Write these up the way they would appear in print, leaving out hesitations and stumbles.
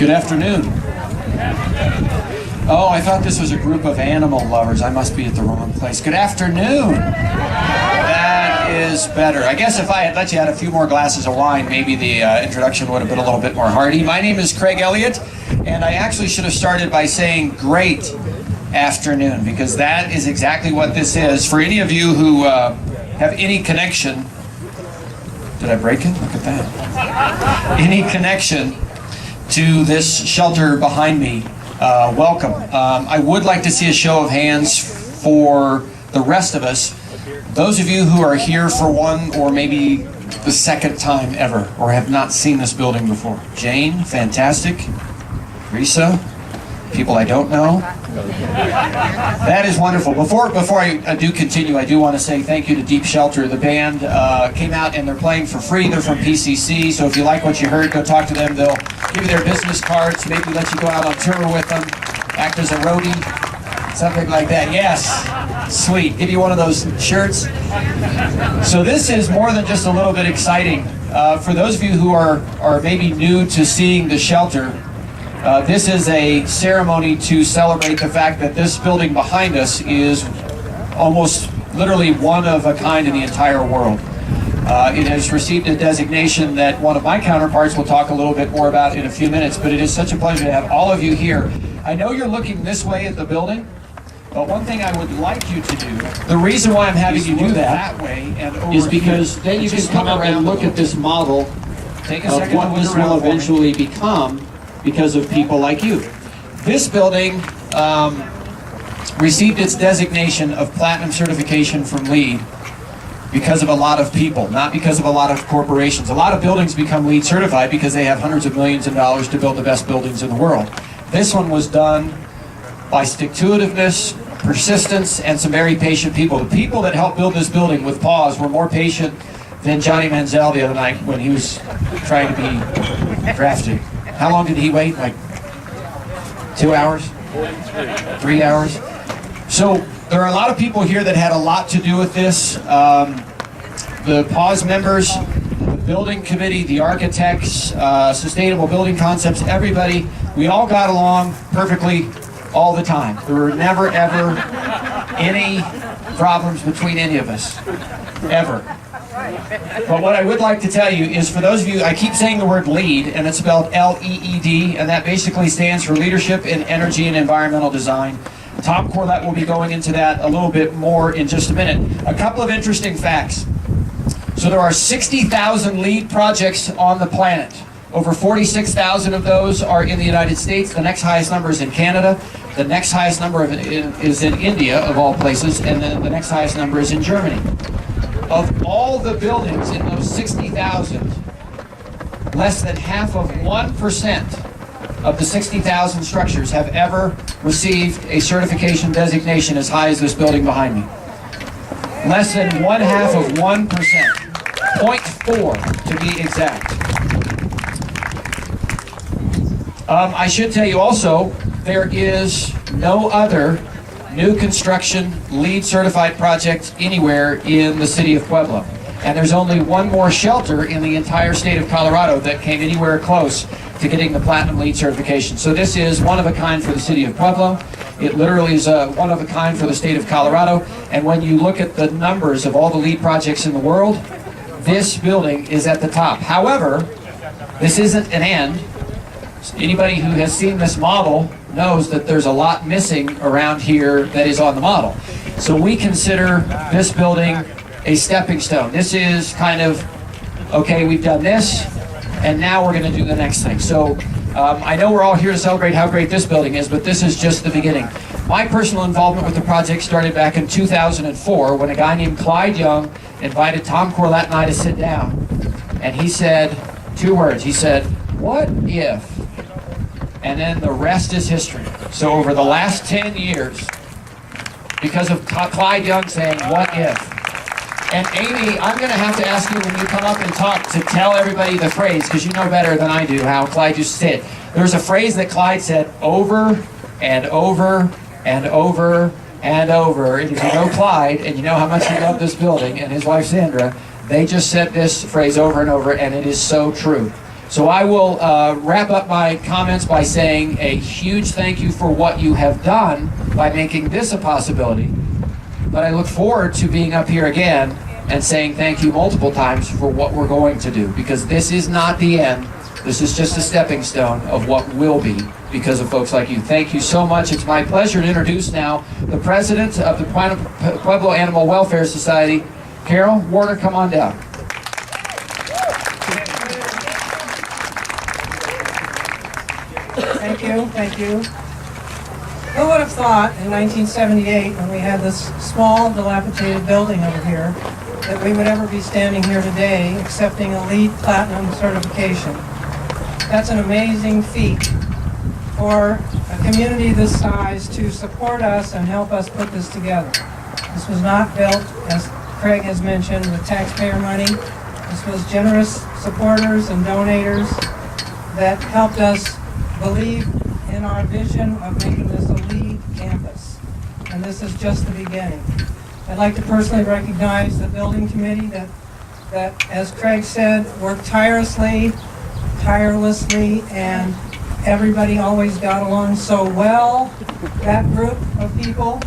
Good afternoon. Oh, I thought this was a group of animal lovers. I must be at the wrong place. Good afternoon. That is better. I guess if I had let you add a few more glasses of wine, maybe the introduction would have been a little bit more hearty. My name is Craig Elliott, and I actually should have started by saying great afternoon, because that is exactly what this is. For any of you who have any connection, did I break it? Look at that. Any connection to this shelter behind me, welcome. I would like to see a show of hands for the rest of us. Those of you who are here for one or maybe the second time ever, or have not seen this building before. Jane, fantastic. Risa, people I don't know. That is wonderful. Before I do continue, I do want to say thank you to Deep Shelter. The band came out and they're playing for free. They're from PCC, so if you like what you heard, go talk to them. They'll give you their business cards, maybe let you go out on tour with them, act as a roadie, something like that. Yes, sweet. Give you one of those shirts. So this is more than just a little bit exciting. For those of you who are maybe new to seeing the shelter, this is a ceremony to celebrate the fact that this building behind us is almost literally one of a kind in the entire world. It has received a designation that one of my counterparts will talk a little bit more about in a few minutes, but it is such a pleasure to have all of you here. I know you're looking this way at the building, but one thing I would like you to do, the reason why I'm having you do that way and is because then you can come around and look at this model of what this will eventually become, because of people like you. This building received its designation of platinum certification from LEED because of a lot of people, not because of a lot of corporations. A lot of buildings become LEED certified because they have hundreds of millions of dollars to build the best buildings in the world. This one was done by stick-to-itiveness, persistence, and some very patient people. The people that helped build this building with PAWS were more patient than Johnny Manziel the other night when he was trying to be drafted. How long did he wait? Like 2 hours? 3 hours? So there are a lot of people here that had a lot to do with this. The PAWS members, the building committee, the architects, sustainable building concepts, everybody, we all got along perfectly all the time. There were never, ever any problems between any of us, ever. But what I would like to tell you is, for those of you, I keep saying the word LEED, and it's spelled L-E-E-D, and that basically stands for Leadership in Energy and Environmental Design. Tom Corlett will be going into that a little bit more in just a minute. A couple of interesting facts. So there are 60,000 LEED projects on the planet. Over 46,000 of those are in the United States. The next highest number is in Canada. The next highest number is in India, of all places, and then the next highest number is in Germany. Of all the buildings in those 60,000, less than half of 1% of the 60,000 structures have ever received a certification designation as high as this building behind me. Less than 1/2 of 1%. 0.4 to be exact. I should tell you also, there is no other new construction LEED certified project anywhere in the city of Pueblo. And there's only one more shelter in the entire state of Colorado that came anywhere close to getting the platinum LEED certification. So this is one of a kind for the city of Pueblo. It literally is one of a kind for the state of Colorado. And when you look at the numbers of all the LEED projects in the world, this building is at the top. However, this isn't an end. Anybody who has seen this model knows that there's a lot missing around here that is on the model. So we consider this building a stepping stone. This is kind of, okay, we've done this, and now we're going to do the next thing. So I know we're all here to celebrate how great this building is, but this is just the beginning. My personal involvement with the project started back in 2004 when a guy named Clyde Young invited Tom Corlett and I to sit down. And he said 2 words. He said, "What if?" And then the rest is history. So over the last 10 years, because of Clyde Young saying, "What if?" And Amy, I'm going to have to ask you when you come up and talk to tell everybody the phrase, because you know better than I do how Clyde used to say it. There's a phrase that Clyde said over and over and over and over. And if you know Clyde, and you know how much he loved this building, and his wife Sandra, they just said this phrase over and over, and it is so true. So I will wrap up my comments by saying a huge thank you for what you have done by making this a possibility. But I look forward to being up here again and saying thank you multiple times for what we're going to do, because this is not the end. This is just a stepping stone of what will be because of folks like you. Thank you so much. It's my pleasure to introduce now the president of the Pueblo Animal Welfare Society, Carol Warner. Come on down. Thank you. Who would have thought in 1978, when we had this small, dilapidated building over here, that we would ever be standing here today accepting a LEED Platinum certification? That's an amazing feat for a community this size to support us and help us put this together. This was not built, as Craig has mentioned, with taxpayer money. This was generous supporters and donators that helped us believe in our vision of making this a LEED campus. And this is just the beginning. I'd like to personally recognize the building committee that, as Craig said, worked tirelessly, and everybody always got along so well, that group of people.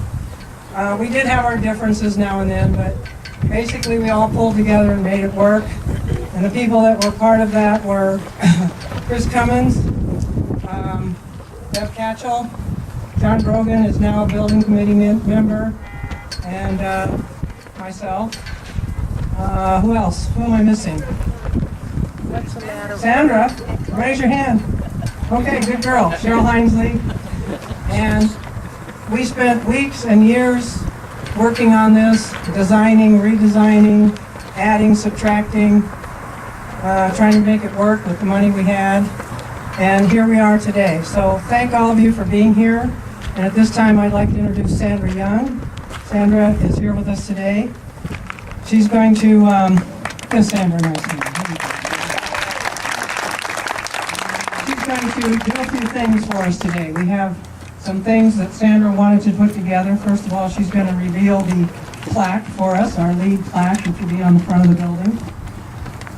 We did have our differences now and then, but basically we all pulled together and made it work. And the people that were part of that were Chris Cummins, Deb Catchell, John Brogan is now a building committee member, and myself. Who else? Who am I missing? Sandra, raise your hand. Okay, good girl. Cheryl Hinesley. And we spent weeks and years working on this, designing, redesigning, adding, subtracting, trying to make it work with the money we had. And here we are today. So thank all of you for being here. And at this time, I'd like to introduce Sandra Young. Sandra is here with us today. She's going to, give Sandra a nice hand. She's going to do a few things for us today. We have some things that Sandra wanted to put together. First of all, she's going to reveal the plaque for us, our LEED plaque, which will be on the front of the building.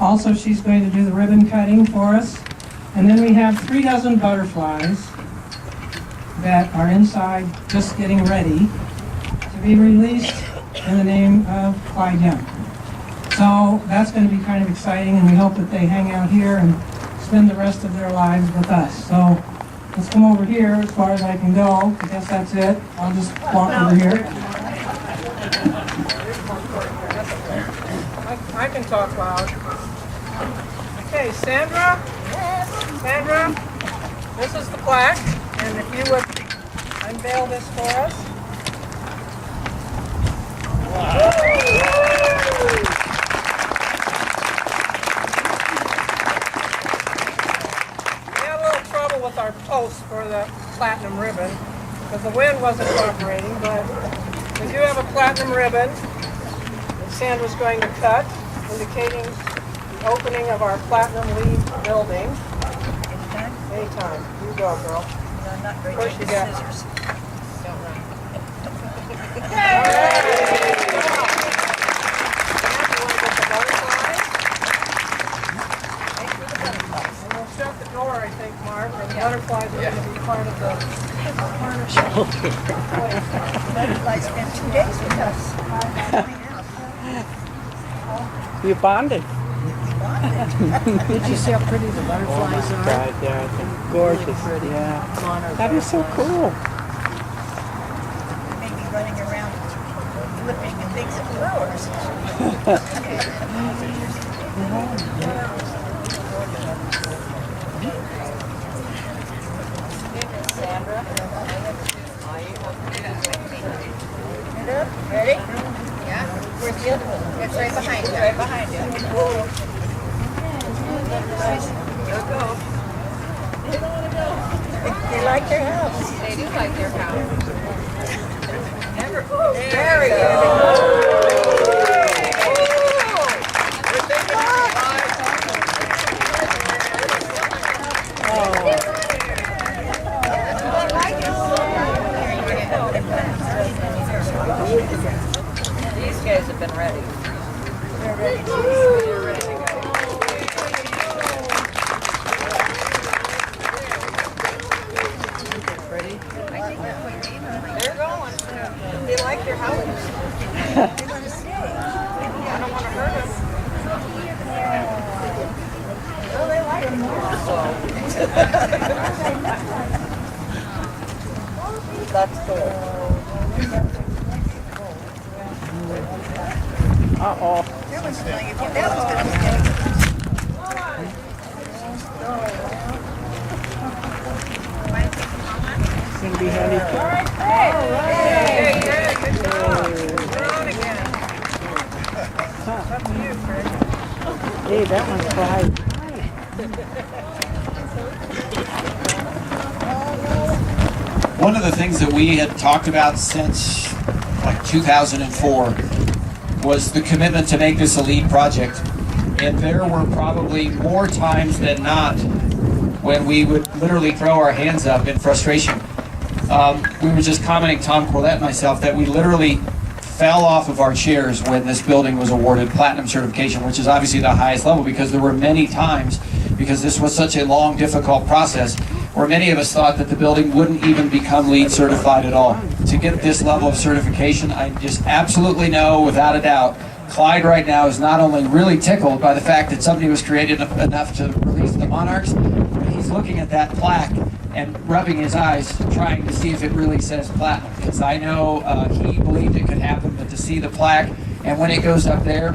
Also, she's going to do the ribbon cutting for us. And then we have 3 dozen butterflies that are inside just getting ready to be released in the name of Clyde Young. So that's going to be kind of exciting, and we hope that they hang out here and spend the rest of their lives with us. So let's come over here as far as I can go. I guess that's it. I'll just walk over here. I can talk loud. Okay, Sandra. Sandra, this is the plaque, and if you would unveil this for us. Wow. We had a little trouble with our post for the platinum ribbon because the wind wasn't cooperating, but we do have a platinum ribbon that Sandra's going to cut, indicating the opening of our platinum LEED building. Anytime. You go, girl. No, I'm not very good with scissors. Don't run. And we'll shut the door, I think, Mark, and the butterflies are going to be part of the partnership. Butterflies spent 2 days with us. You bonded. Did you see how pretty the butterflies are? God, yeah, they're gorgeous. Yeah. That is so cool. Maybe running around flipping and things at flowers. Sandra. Ready? Yeah. Where's the other one? It's right behind you. Right behind you. They like their house. They do like their house. There we go. These guys have been ready. They're ready. They're ready to go. That's cool. Uh-oh. That one's going to get that one's going to It's gonna be handy. Hey, good job. We're on again. Up to you, Chris. Hey, that one's bright. One of the things that we had talked about since like 2004 was the commitment to make this a LEED project. And there were probably more times than not when we would literally throw our hands up in frustration. We were just commenting, Tom Corlett and myself, that we literally fell off of our chairs when this building was awarded platinum certification, which is obviously the highest level, because there were many times, because this was such a long, difficult process, where many of us thought that the building wouldn't even become LEED certified at all. To get this level of certification, I just absolutely know, without a doubt, Clyde right now is not only really tickled by the fact that somebody was creative enough to release the Monarchs, but he's looking at that plaque and rubbing his eyes, trying to see if it really says platinum. Because I know he believed it could happen, but to see the plaque, and when it goes up there,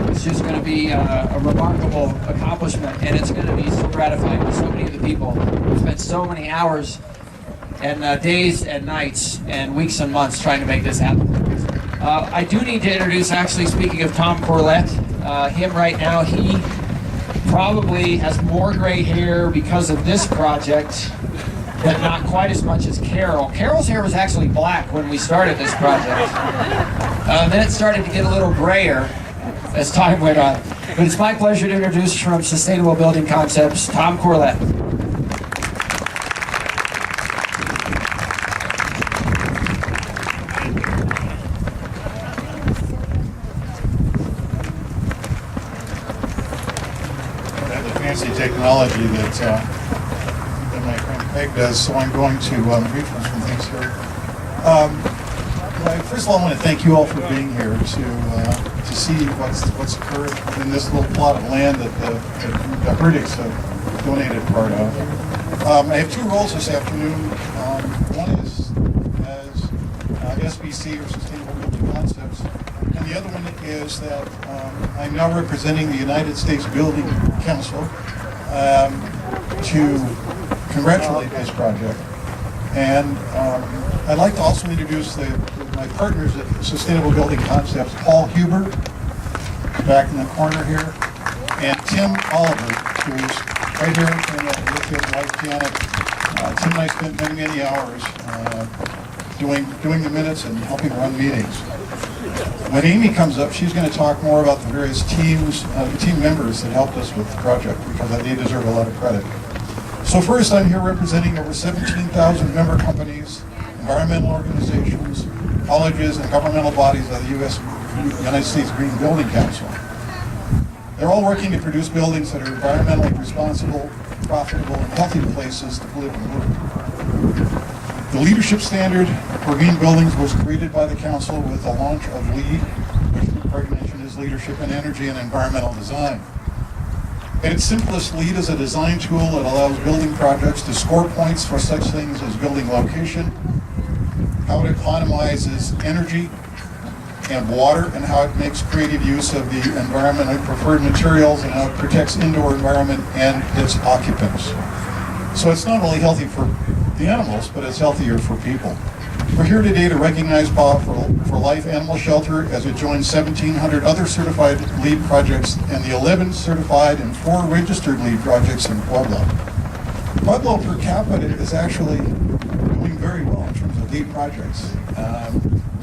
it's just going to be a remarkable accomplishment, and it's going to be so gratifying to so many of the people who spent so many hours and days and nights and weeks and months trying to make this happen. I do need to introduce, actually, speaking of Tom Corlett, him right now, he probably has more gray hair because of this project, but not quite as much as Carol. Carol's hair was actually black when we started this project. Then it started to get a little grayer as time went on. But it's my pleasure to introduce from Sustainable Building Concepts, Tom Corlett. Fancy technology that my friend Peg does, so I'm going to brief on some things here. First of all, I want to thank you all for being here to see what's occurred in this little plot of land that the Herdicks have donated part of. I have two roles this afternoon. One is as SBC, or Sustainable Building Concepts, and the other one is that I'm now representing the United States Building Council to congratulate this project. And I'd like to also introduce my partners at Sustainable Building Concepts, Paul Huber, back in the corner here, and Tim Oliver, who's right here with his wife Janet. Tim and I spent many hours doing the minutes and helping run meetings. When Amy comes up, she's going to talk more about the various teams, the team members that helped us with the project, because they deserve a lot of credit. So first, I'm here representing over 17,000 member companies, environmental organizations, colleges, and governmental bodies of the United States Green Building Council. They're all working to produce buildings that are environmentally responsible, profitable, and healthy places to live and work. The leadership standard for green buildings was created by the Council with the launch of LEED, which Craig mentioned is Leadership in Energy and Environmental Design. At its simplest, LEED is a design tool that allows building projects to score points for such things as building location, how it economizes energy and water, and how it makes creative use of the environmentally preferred materials, and how it protects indoor environment and its occupants. So it's not only healthy for the animals, but it's healthier for people. We're here today to recognize PAW for Life Animal Shelter as it joins 1,700 other certified LEED projects and the 11 certified and 4 registered LEED projects in Pueblo. Pueblo per capita is actually doing very well in terms of LEED projects.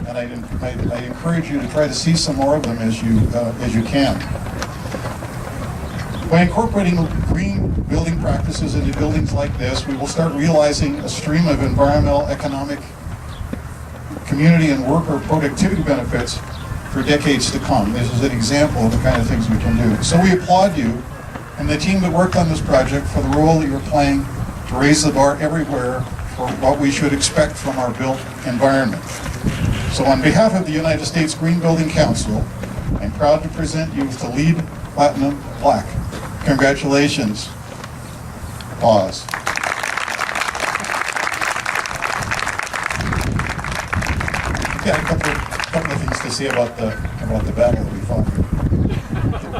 And I encourage you to try to see some more of them as you can. By incorporating green building practices into buildings like this, we will start realizing a stream of environmental, economic, community, and worker productivity benefits for decades to come. This is an example of the kind of things we can do. So we applaud you and the team that worked on this project for the role that you're playing to raise the bar everywhere for what we should expect from our built environment. So on behalf of the United States Green Building Council, I'm proud to present you with the LEED Platinum plaque. Congratulations. PAWS. Yeah, a couple of things to say about the battle that we fought here.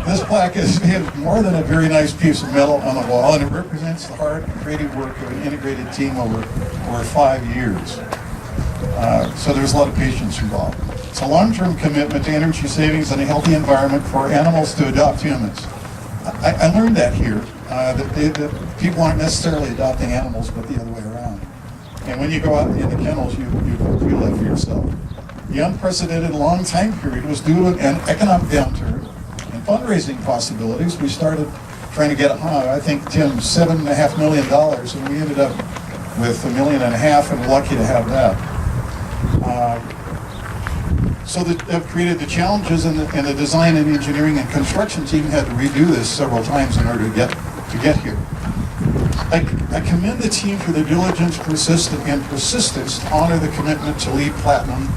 This plaque is more than a very nice piece of metal on the wall, and it represents the hard and creative work of an integrated team over 5 years. So there's a lot of patience involved. It's a long-term commitment to energy savings and a healthy environment for animals to adopt humans. I learned that here, that people aren't necessarily adopting animals, but the other way around. And when you go out in the kennels, you feel that for yourself. The unprecedented long time period was due to an economic downturn and fundraising possibilities. We started trying to get, I think, Tim, $7.5 million, and we ended up with $1.5 million, and we're lucky to have that. So that created the challenges, and the design and engineering and construction team had to redo this several times in order to get here. I commend the team for their diligence, persistence to honor the commitment to LEED Platinum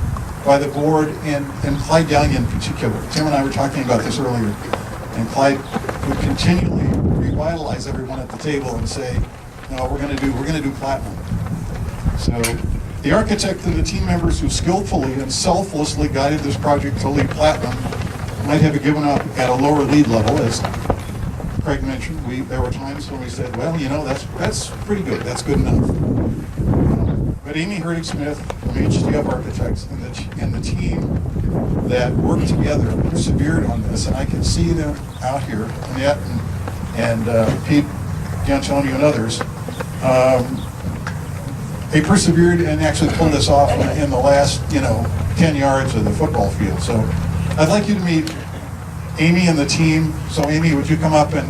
by the board and Clyde Young in particular. Tim and I were talking about this earlier, and Clyde would continually revitalize everyone at the table and say, "No, we're going to do platinum." So the architect and the team members who skillfully and selflessly guided this project to LEED Platinum might have given up at a lower LEED level, as Craig mentioned. There were times when we said, "Well, that's pretty good. That's good enough." But Amy Hurtig-Smith from HDF Architects and the team that worked together persevered on this, and I can see them out here, Annette and Pete D'Antonio and others. They persevered and actually pulled this off in the last 10 yards of the football field. So I'd like you to meet Amy and the team. So Amy, would you come up and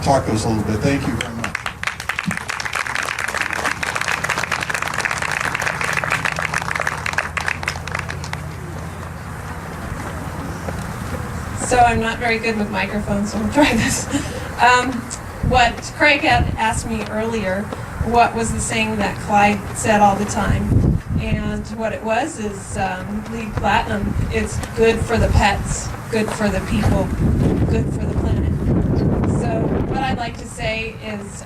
talk to us a little bit? Thank you very much. So I'm not very good with microphones, so we'll try this. What Craig had asked me earlier, what was the saying that Clyde said all the time? And what it was is LEED Platinum, it's good for the pets, good for the people, good for the planet. So what I'd like to say is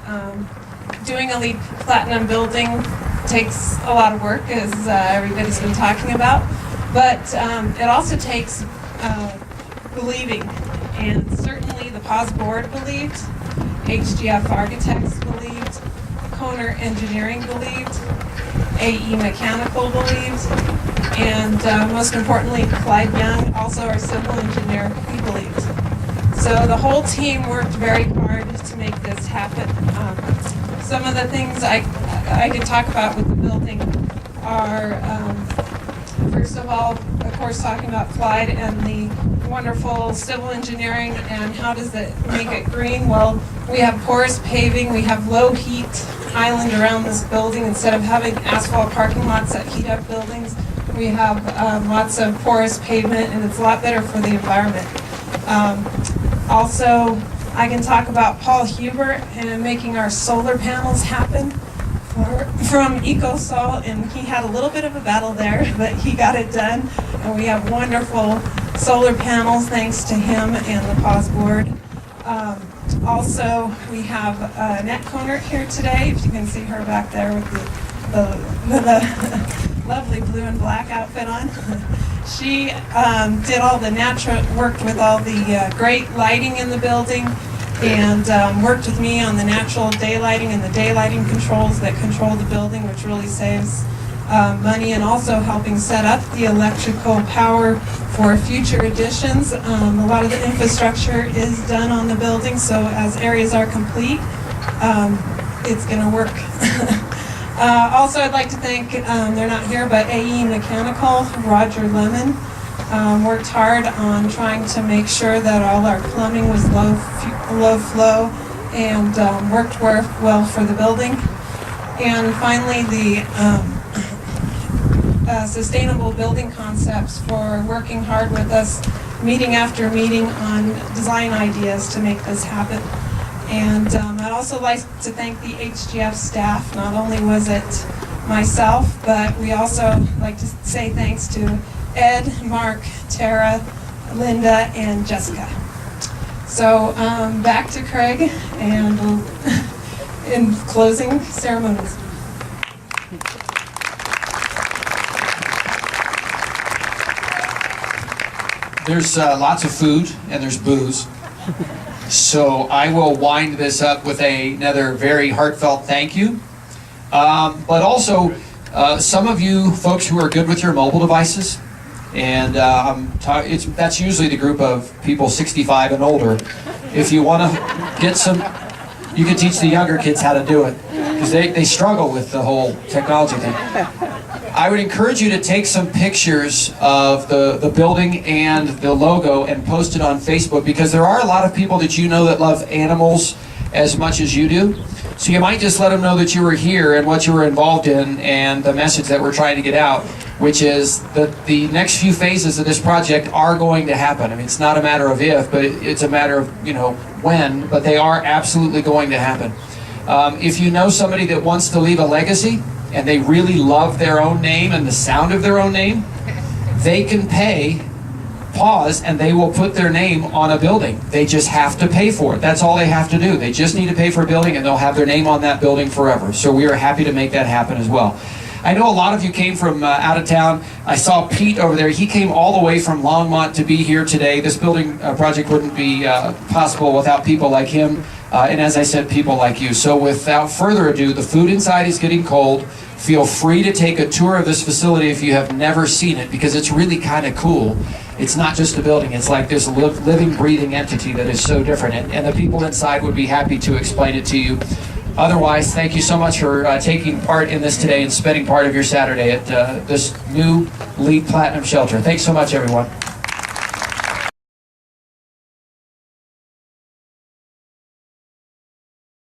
doing a LEED Platinum building takes a lot of work, as everybody's been talking about, but it also takes believing, and certainly the PAWS board believed, HGF Architects believed, Kohner Engineering believed, AE Mechanical believed, and most importantly, Clyde Young, also our civil engineer, he believed. So the whole team worked very hard to make this happen. Some of the things I can talk about with the building are, first of all, of course, talking about Clyde and the wonderful civil engineering and how does it make it green. Well, we have porous paving, we have low heat island around this building. Instead of having asphalt parking lots that heat up buildings, we have lots of porous pavement, and it's a lot better for the environment. Also, I can talk about Paul Huber and making our solar panels happen from EcoSol, and he had a little bit of a battle there, but he got it done, and we have wonderful solar panels thanks to him and the PAWS board. Also, we have Annette Kohner here today, if you can see her back there with the lovely blue and black outfit on. She did all the worked with all the great lighting in the building, and worked with me on the natural daylighting and the daylighting controls that control the building, which really saves money, and also helping set up the electrical power for future additions. A lot of the infrastructure is done on the building, so as areas are complete, it's going to work. Also, I'd like to thank, they're not here, but AE Mechanical, Roger Lemon, worked hard on trying to make sure that all our plumbing was low flow and worked well for the building. And finally, the Sustainable Building Concepts for working hard with us, meeting after meeting on design ideas to make this happen. And I'd also like to thank the HGF staff. Not only was it myself, but we also like to say thanks to Ed, Mark, Tara, Linda, and Jessica. So back to Craig, and in closing ceremonies. There's lots of food and there's booze. So I will wind this up with another very heartfelt thank you. But also, some of you folks who are good with your mobile devices, and that's usually the group of people 65 and older. If you want to get some, you can teach the younger kids how to do it, because they struggle with the whole technology thing. I would encourage you to take some pictures of the building and the logo and post it on Facebook, because there are a lot of people that you know that love animals as much as you do. So you might just let them know that you were here and what you were involved in and the message that we're trying to get out, which is that the next few phases of this project are going to happen. I mean, it's not a matter of if, but it's a matter of, when, but they are absolutely going to happen. If you know somebody that wants to leave a legacy, and they really love their own name and the sound of their own name, they can pay PAWS and they will put their name on a building. They just have to pay for it. That's all they have to do. They just need to pay for a building and they'll have their name on that building forever. So we are happy to make that happen as well. I know a lot of you came from out of town. I saw Pete over there. He came all the way from Longmont to be here today. This building project wouldn't be possible without people like him. And as I said, people like you. So without further ado, the food inside is getting cold. Feel free to take a tour of this facility if you have never seen it, because it's really kind of cool. It's not just a building. It's like this living, breathing entity that is so different. And the people inside would be happy to explain it to you. Otherwise, thank you so much for taking part in this today and spending part of your Saturday at this new LEED Platinum shelter. Thanks so much, everyone.